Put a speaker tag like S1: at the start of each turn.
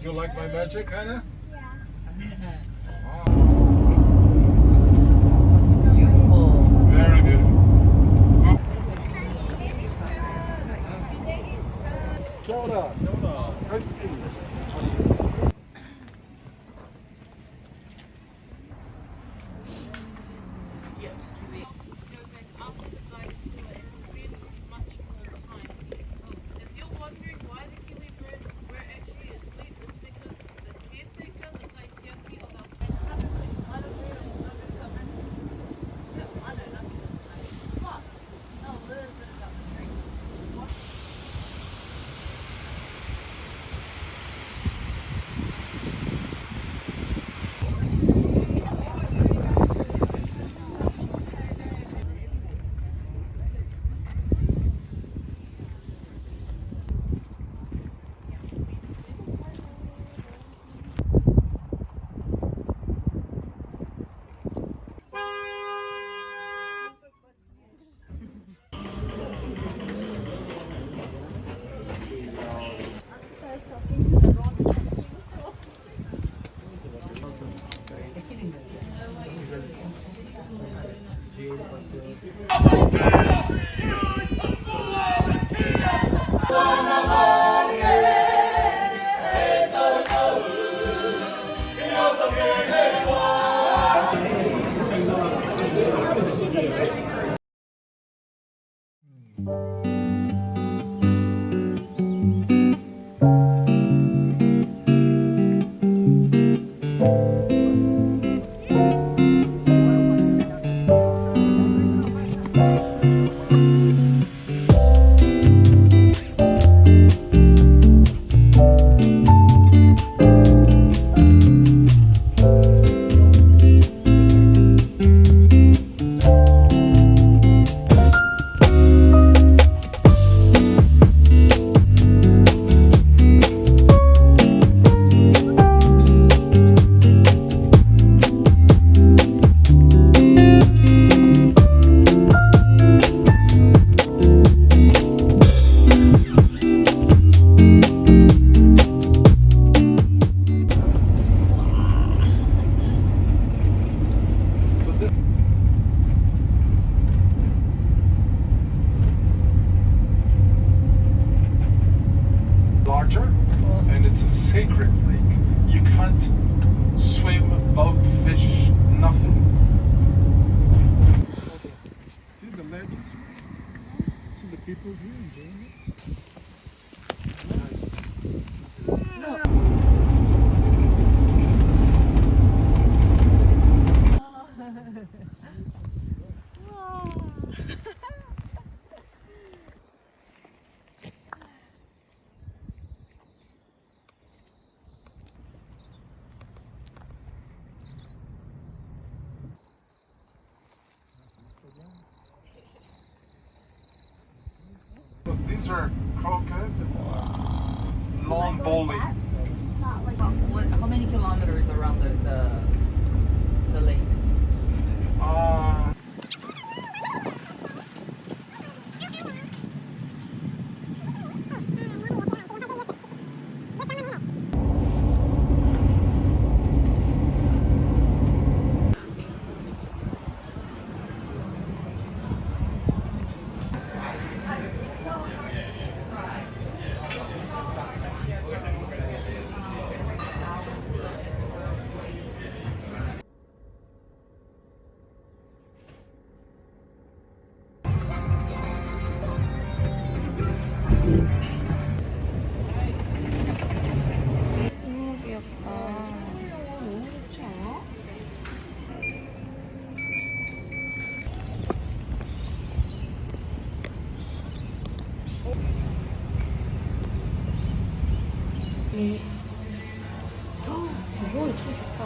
S1: You like my magic, Hannah?
S2: It's beautiful.
S1: Very beautiful. Kia ora. Great to see you. Larger, and it's a sacred lake. You can't swim, boat, fish, nothing. See the ladies? See the people here enjoying it? Nice. These are croquet, long bowling.
S2: How many kilometers around the lake?
S3: 너무 귀엽다. 너무 좋지 않아? 이거 참 좋다.